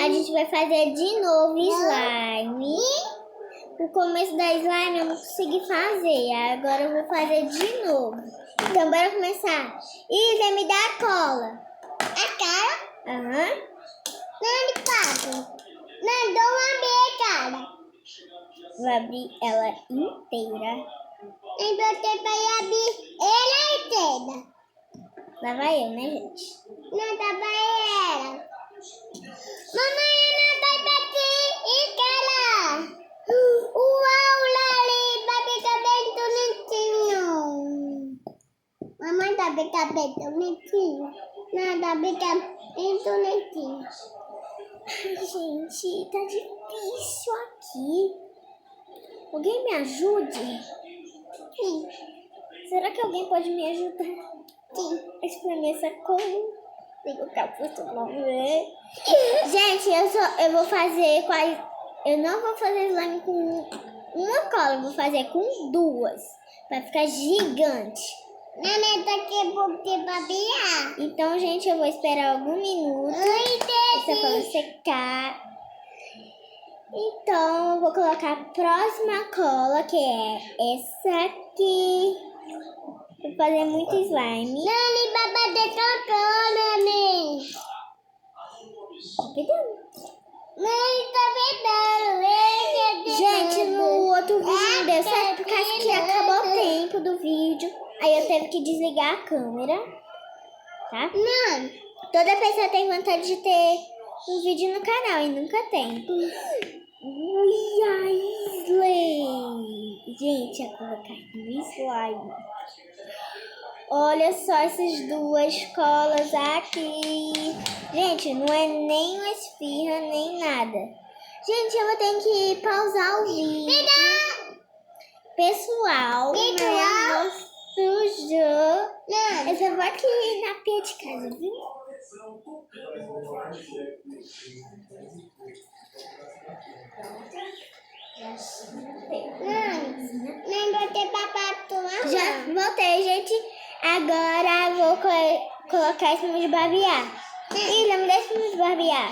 A gente vai fazer de novo slime. O começo da slime eu não consegui fazer. Agora eu vou fazer de novo. Então, bora começar. Isa, me dá a cola. A cara? Aham. Não, de quatro. Não, dou uma cara. Vou abrir ela inteira. E você vai abrir ela inteira. Lá vai eu, né, gente? Não, tá vai ela. Mamãe, não vai bater. E cara. Uau, Lali, vai ficar bem bonitinho. Mamãe tá bem bonitinho. Não, tá bem bonitinho. Ai, gente, tá difícil aqui. Alguém me ajude? Sim. Será que alguém pode me ajudar? Sim. A espremer essa cor. Tem o capuz no ver. Gente, eu vou fazer quase... Eu não vou fazer slime com uma cola, eu vou fazer com duas. Vai ficar gigante. Mamãe, tá aqui porque babiar. Então, gente, eu vou esperar algum minuto. Essa cola secar. Então, eu vou colocar a próxima cola, que é essa aqui. Vou fazer muito slime. Nani, vai bater com a cola, Nani. Tá pegando. Nani, tá pegando. Gente, no outro vídeo não deu certo, por causa que acabou o tempo do vídeo. Aí eu teve que desligar a câmera. Tá? Não. Toda pessoa tem vontade de ter um vídeo no canal e nunca tem. Ui, a slime. Gente, eu coloquei no slime. Olha só essas duas colas aqui. Gente, não é nem uma esfirra, nem nada. Gente, eu vou ter que pausar o vídeo. Pessoal, sujou. Eu só vou aqui na pia de casa, viu? Não botei papato. Já voltei, gente. Agora vou colocar esse de barbear. Ilha, me deixa esse de barbear.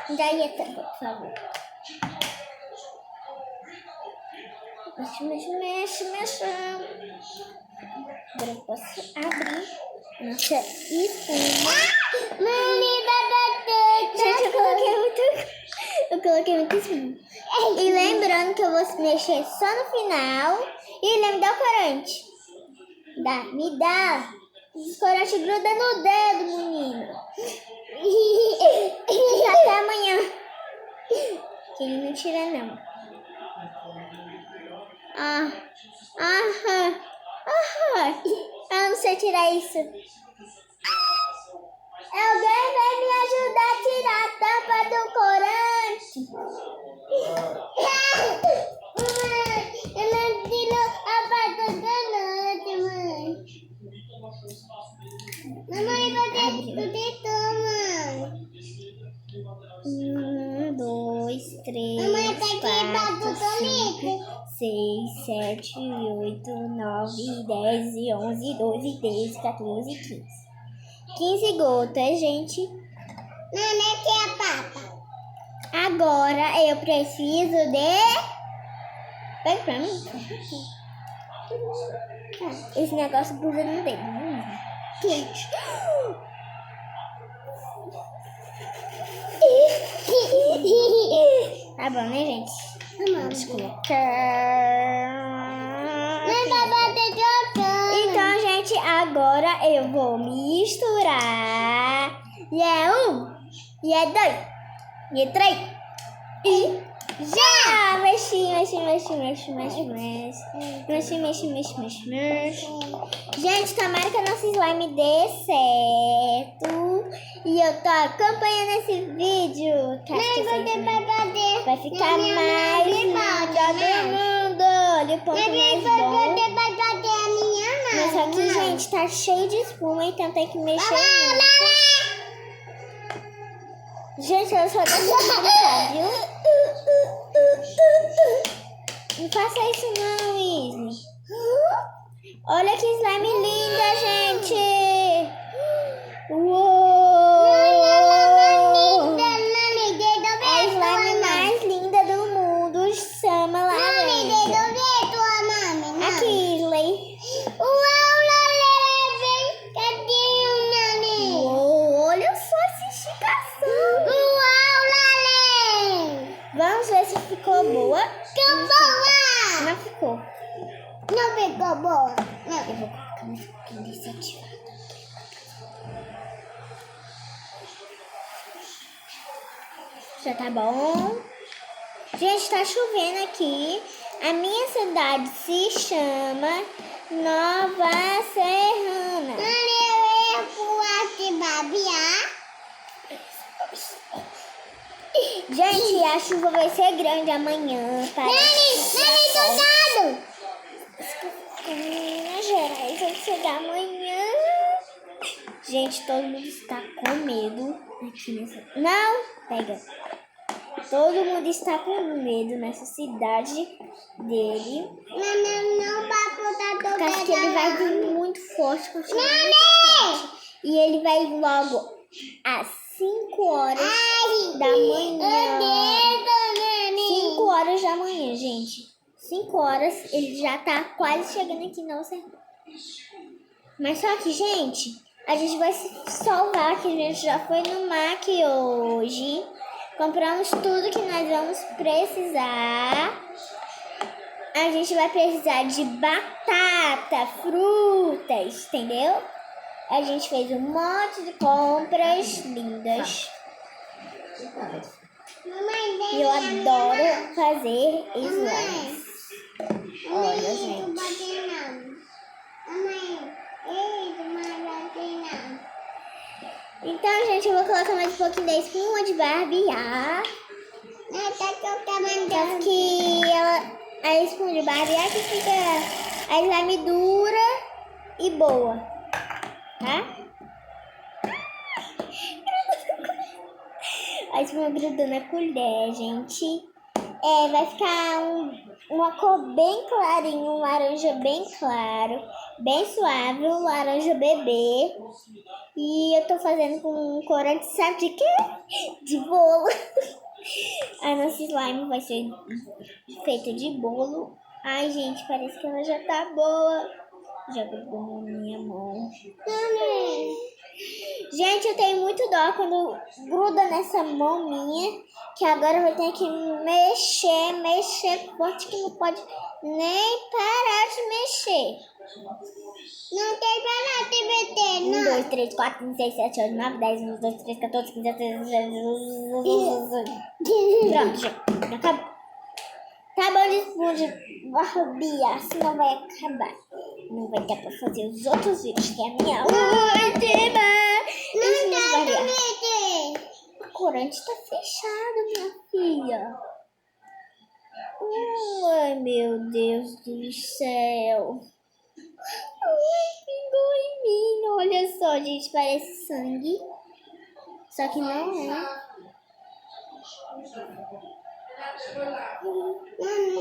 Daí, por favor. Mexe. Agora eu posso abrir nossa espuma. Gente, eu coloquei muito espuma. E lembrando que eu vou mexer só no final. E me dá o corante. Me dá. Esse corante gruda no dedo, menino. Até amanhã. Que ele não tira, não. Eu não sei tirar isso. Alguém vai me ajudar a tirar a tampa do corante. Eu não tiro a tampa do corante, mãe. Mamãe, você toma. 1, 2, 3, mamãe, tá 4, 5, 6, 7, 8, 9, 10, 11, 12, 13, 14, 15. 15 gotas, gente. Mamãe, aqui é a papa. Agora eu preciso de... Pega pra mim. Esse negócio gruda no dedo. Quente. Tá bom, né, gente? Vamos colocar. Então, gente, agora eu vou misturar. E é 1, e é 2, e é 3. E já! Mexe. Gente, tomara que a nossa slime dê certo. E eu tô acompanhando esse vídeo. Vai ficar mais lindo do mundo. Olha o ponto mais bom. Mas só que, gente, tá cheio de espuma, então tem que mexer muito. Gente, eu só deixo brincar, viu? Não faça isso não, Izzy. Olha que slime linda, gente. Uou! Já tá bom. Gente, tá chovendo aqui. A minha cidade se chama Nova Serrana. Eu vou aqui babiar. Gente, a chuva vai ser grande amanhã. Nani, cuidado! Minas Gerais vai chegar amanhã. Gente, todo mundo está com medo aqui nessa... Não, pega. Todo mundo está com medo nessa cidade dele. Não, papo tá Por causa que ele vai vir muito forte, continuar muito forte. E ele vai logo às 5 horas da manhã. 5 horas da manhã, gente. 5 horas, ele já tá quase chegando aqui na Serrana. Mas só que, gente, a gente vai se salvar, que a gente já foi no MAC hoje. Compramos tudo que nós vamos precisar. A gente vai precisar de batata, frutas, entendeu? A gente fez um monte de compras lindas. E eu adoro fazer slimes. Olha, gente. Então, gente, eu vou colocar mais um pouquinho da espuma de barbear. Que a espuma de barbear que fica a slime dura e boa, tá? A espuma grudou na colher, gente. Vai ficar uma cor bem clarinha, um laranja bem claro, bem suave, um laranja bebê. E eu tô fazendo com um corante, sabe de quê? De bolo. A nossa slime vai ser feita de bolo. Ai, gente, parece que ela já tá boa. Já grudou na minha mão. Gente, eu tenho muito dó quando gruda nessa mão minha, que agora eu vou ter que mexer forte, que não pode nem parar de mexer. Não tem parar de meter, 1, não. 2, 3, 4, 5, 6, 7, 8, 9, 10, 11, 12, 13, 14, 15, 16, 17, Pronto, gente. Acabou. Tá bom de espuma de barbear, senão vai acabar. Não vai dar pra fazer os outros vídeos, que é a minha última. Não dá pra meter. O corante tá fechado, minha filha. Ai, meu Deus do céu. Ai, pingou em mim. Olha só, gente, parece sangue. Só que não é.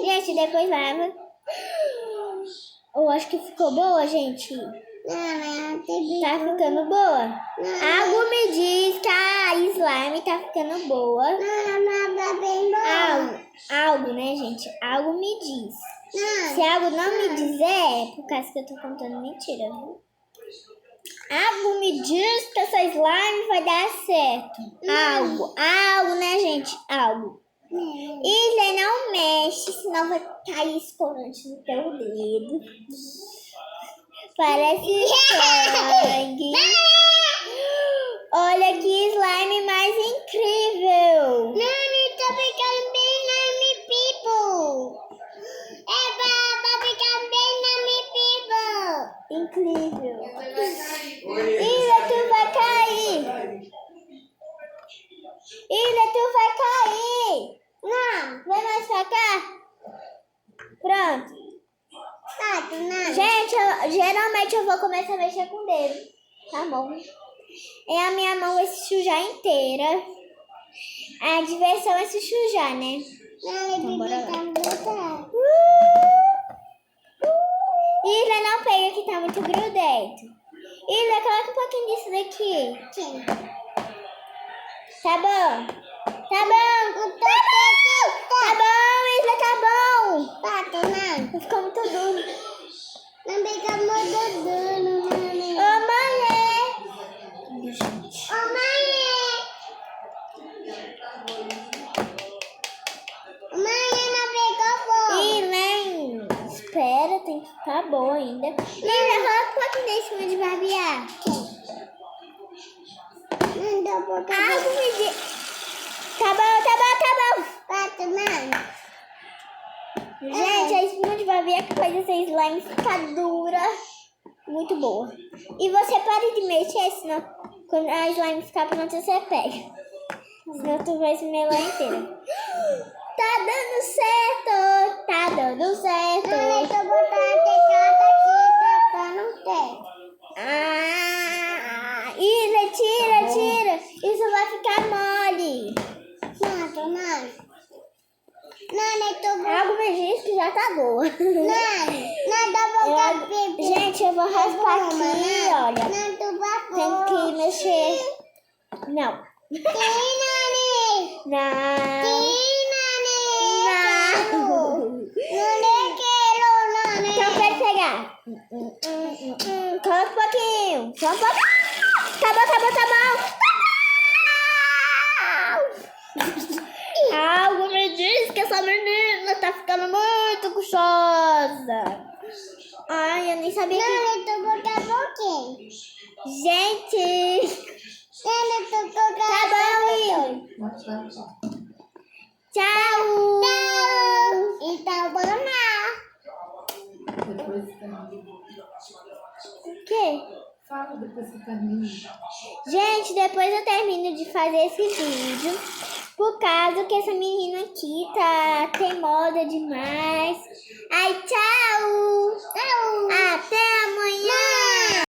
Gente, depois lava. Eu acho que ficou boa, gente. Tá ficando boa. Algo me diz que a slime tá ficando boa. Algo, né, gente? Algo me diz. Se algo não me dizer, é por causa que eu tô contando mentira, viu? Algo me diz que essa slime vai dar certo. Algo, né, gente? Algo. Isla, não mexe, senão vai cair escorante no teu dedo. Parece sangue. Olha que slime mais incrível. Nani, tá ficando bem na me people. Tá ficando bem na me people. Incrível. Isla, tu vai cair. Isla, tu vai cair. Não. Vem mais pra cá. Pronto. Não. Gente, geralmente eu vou começar a mexer com o dedo. Tá bom. E a minha mão vai se sujar inteira. A diversão é se sujar, né? Então, bora lá. Isla, não pega que tá muito grudento. Isla, coloca um pouquinho disso daqui. Sim. Tá bom? Tá bom? Tá bom, Isla, tá bom. Não. Ficou muito duro. Não fica muito duro, mãe. Ô, mãe. Ô, mãe. Mãe, não pegou fogo. E nem espera, tem que ficar boa ainda. Lembra, coloca um pouquinho em cima de barbear. Não dá pra Algo me diz. Tá bom, tá bom, tá bom. Pato, mano. Gente, a espuma vai ver que faz essa slime ficar dura. Muito boa. E você pode de mexer, senão quando a slime ficar pronta, você pega. Senão tu vai se melar inteira. Tá dando certo, tá dando certo. Não, deixa eu botar a teclada aqui pra não ter. Isa, tira. Isso vai ficar mole. Pronto, mano. Não, deixa eu botar. Algo me diz que já tá boa. Não, dá pra botar bebê. Gente, eu vou raspar aqui, olha. Não, tu vai Tem que mexer. Não. Não. Então pode pegar. Coloca um pouquinho. Só um pouquinho. Tá bom. Algo me diz que essa menina tá ficando muito gostosa. Ai, eu nem sabia que... Não, deixa eu botar pouquinho. Gente. Tá bom, Tchau. Então, vamos lá. O quê? Fala depois que termina. Gente, depois eu termino de fazer esse vídeo. Por causa que essa menina aqui tá teimosa demais. Ai, tchau.